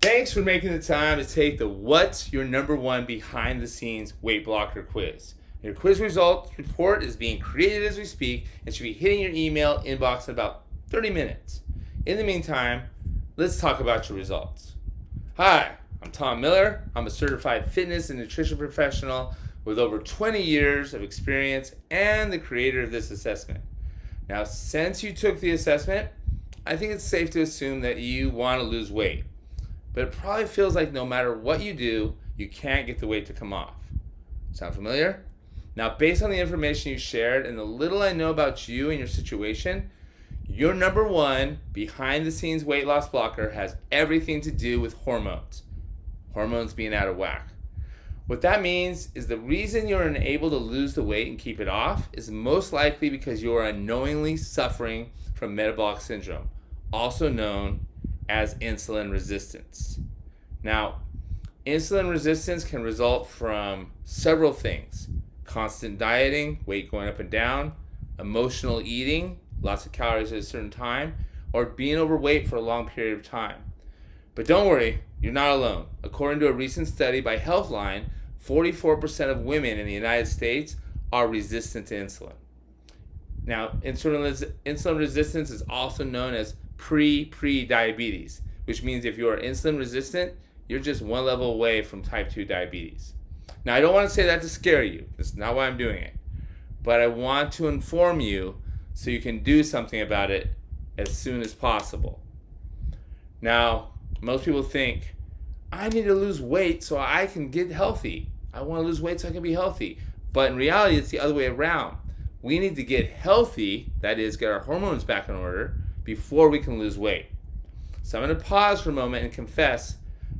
Thanks for making the time to take the What's Your Number One Behind the Scenes Weight Blocker quiz. Your quiz results report is being created as we speak and should be hitting your email inbox in about 30 minutes. In the meantime, let's talk about your results. Hi, I'm Tom Miller. I'm a certified fitness and nutrition professional with over 20 years of experience and the creator of this assessment. Now, since you took the assessment, I think it's safe to assume that you want to lose weight. But it probably feels like no matter what you do, you can't get the weight to come off. Sound familiar? Now, based on the information you shared and the little I know about you and your situation, your number one behind-the-scenes weight loss blocker has everything to do with hormones. Hormones being out of whack. What that means is the reason you're unable to lose the weight and keep it off is most likely because you are unknowingly suffering from metabolic syndrome, also known as insulin resistance. Now, insulin resistance can result from several things: constant dieting, weight going up and down, emotional eating, lots of calories at a certain time, or being overweight for a long period of time. But don't worry, you're not alone. According to a recent study by Healthline, 44% of women in the United States are resistant to insulin. Now, insulin resistance is also known as pre-diabetes, which means if you are insulin resistant, you're just one level away from type 2 diabetes. Now, I don't want to say that to scare you. That's not why I'm doing it. But I want to inform you so you can do something about it as soon as possible. Now, most people think, I need to lose weight so I can get healthy. I want to lose weight so I can be healthy. But in reality, it's the other way around. We need to get healthy, that is, get our hormones back in order, before we can lose weight. So I'm going to pause for a moment and confess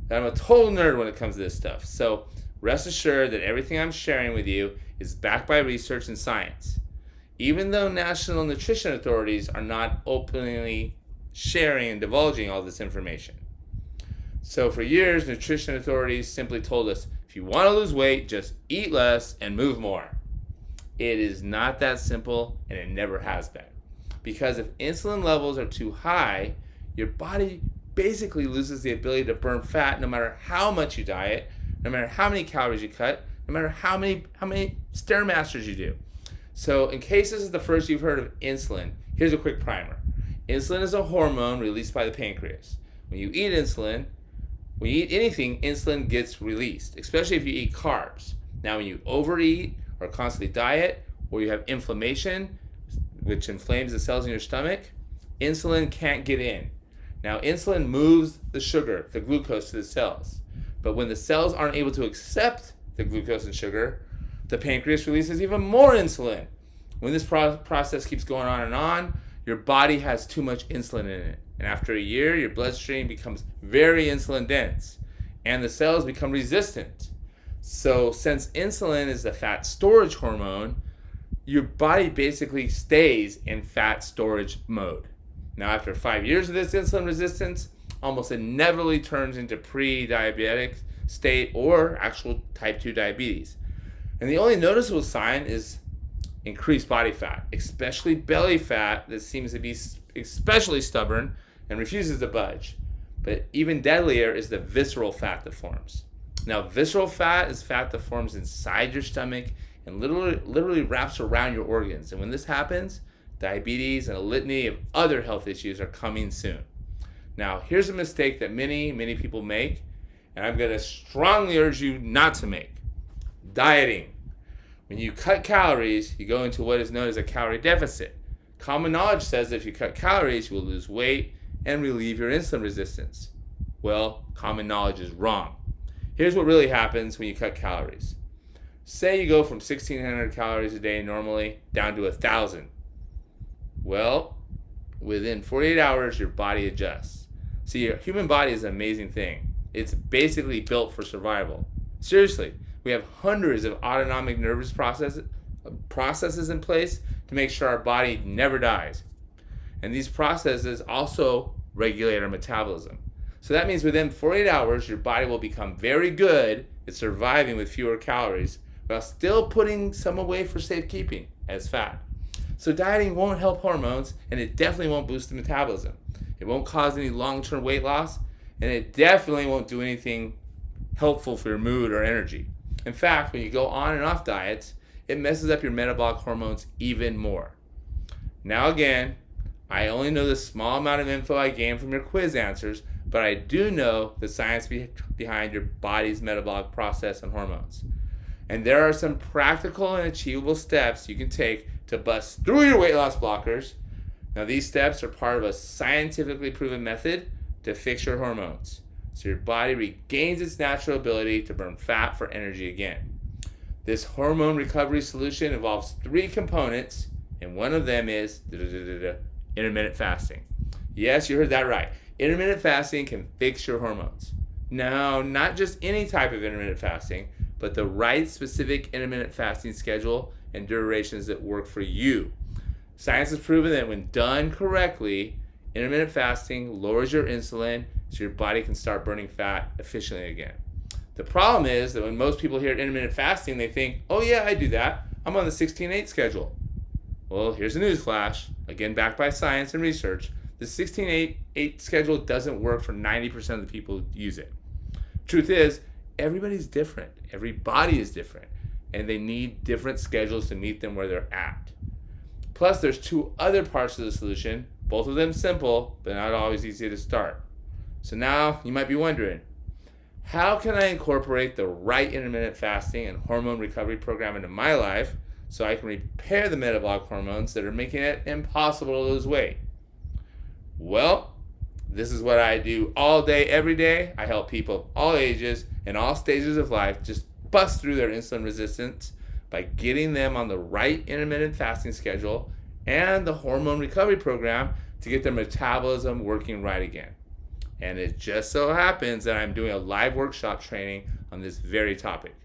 that I'm a total nerd when it comes to this stuff. So rest assured that everything I'm sharing with you is backed by research and science. Even though national nutrition authorities are not openly sharing and divulging all this information. So for years, nutrition authorities simply told us, if you want to lose weight, just eat less and move more. It is not that simple, and it never has been. Because if insulin levels are too high, your body basically loses the ability to burn fat no matter how much you diet, no matter how many calories you cut, no matter how many Stairmasters you do. So in case this is the first you've heard of insulin, here's a quick primer. Insulin is a hormone released by the pancreas. When you eat anything, insulin gets released, especially if you eat carbs. Now, when you overeat or constantly diet, or you have inflammation, which inflames the cells in your stomach, insulin can't get in. Now, insulin moves the sugar, the glucose, to the cells. But when the cells aren't able to accept the glucose and sugar, the pancreas releases even more insulin. When this process keeps going on, your body has too much insulin in it. And after a year, your bloodstream becomes very insulin dense, and the cells become resistant. So since insulin is the fat storage hormone, your body basically stays in fat storage mode. Now, after 5 years of this insulin resistance, almost inevitably turns into pre-diabetic state or actual type 2 diabetes. And the only noticeable sign is increased body fat, especially belly fat that seems to be especially stubborn and refuses to budge. But even deadlier is the visceral fat that forms. Now, visceral fat is fat that forms inside your stomach and literally wraps around your organs. And when this happens, diabetes and a litany of other health issues are coming soon. Now, here's a mistake that many people make, and I'm going to strongly urge you not to make. Dieting. When you cut calories, you go into what is known as a calorie deficit. Common knowledge says that if you cut calories, you will lose weight and relieve your insulin resistance. Well, common knowledge is wrong. Here's what really happens when you cut calories. Say you go from 1,600 calories a day normally down to 1,000. Well, within 48 hours, your body adjusts. See, your human body is an amazing thing. It's basically built for survival. Seriously, we have hundreds of autonomic nervous processes in place to make sure our body never dies. And these processes also regulate our metabolism. So that means within 48 hours, your body will become very good at surviving with fewer calories while still putting some away for safekeeping as fat. So dieting won't help hormones, and it definitely won't boost the metabolism. It won't cause any long-term weight loss, and it definitely won't do anything helpful for your mood or energy. In fact, when you go on and off diets, it messes up your metabolic hormones even more. Now again, I only know the small amount of info I gained from your quiz answers, but I do know the science behind your body's metabolic process and hormones. And there are some practical and achievable steps you can take to bust through your weight loss blockers. Now these steps are part of a scientifically proven method to fix your hormones, so your body regains its natural ability to burn fat for energy again. This hormone recovery solution involves 3 components, and one of them is intermittent fasting. Yes, you heard that right. Intermittent fasting can fix your hormones. Now, not just any type of intermittent fasting, but the right specific intermittent fasting schedule and durations that work for you. Science has proven that when done correctly, intermittent fasting lowers your insulin so your body can start burning fat efficiently again. The problem is that when most people hear intermittent fasting, they think, oh yeah, I do that. I'm on the 16-8 schedule. Well, here's a news flash, again backed by science and research. The 16-8 schedule doesn't work for 90% of the people who use it. Truth is, everybody's different. Every body is different, and they need different schedules to meet them where they're at. Plus, there's 2 other parts of the solution, both of them simple, but not always easy to start. So now you might be wondering, how can I incorporate the right intermittent fasting and hormone recovery program into my life so I can repair the metabolic hormones that are making it impossible to lose weight? Well, this is what I do all day, every day. I help people of all ages and all stages of life just bust through their insulin resistance by getting them on the right intermittent fasting schedule and the hormone recovery program to get their metabolism working right again. And it just so happens that I'm doing a live workshop training on this very topic.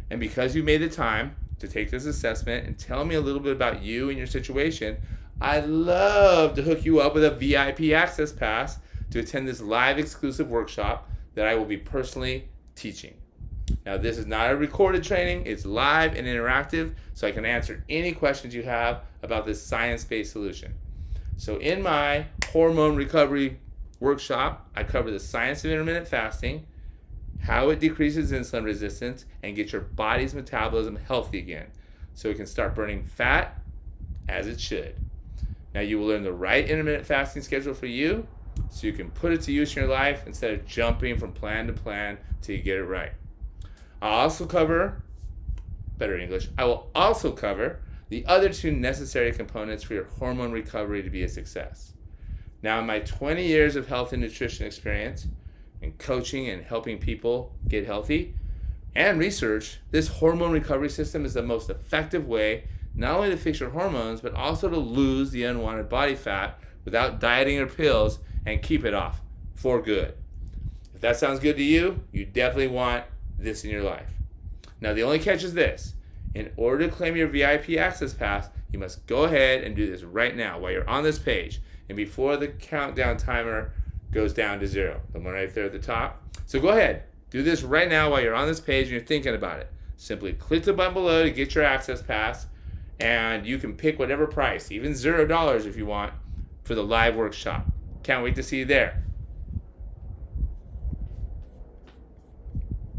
And because you made the time to take this assessment and tell me a little bit about you and your situation, I'd love to hook you up with a VIP access pass to attend this live exclusive workshop that I will be personally teaching. Now, this is not a recorded training. It's live and interactive, so I can answer any questions you have about this science-based solution. So in my hormone recovery workshop, I cover the science of intermittent fasting, how it decreases insulin resistance, and get your body's metabolism healthy again so it can start burning fat as it should. Now you will learn the right intermittent fasting schedule for you so you can put it to use in your life instead of jumping from plan to plan till you get it right. I will also cover the other 2 necessary components for your hormone recovery to be a success. Now, in my 20 years of health and nutrition experience in coaching and helping people get healthy and research, this hormone recovery system is the most effective way not only to fix your hormones, but also to lose the unwanted body fat without dieting or pills and keep it off for good. If that sounds good to you, you definitely want this in your life. Now, the only catch is this. In order to claim your VIP access pass, you must go ahead and do this right now while you're on this page and before the countdown timer goes down to 0, the one right there at the top. So go ahead, do this right now while you're on this page and you're thinking about it. Simply click the button below to get your access pass, and you can pick whatever price, even $0 if you want, for the live workshop. Can't wait to see you there.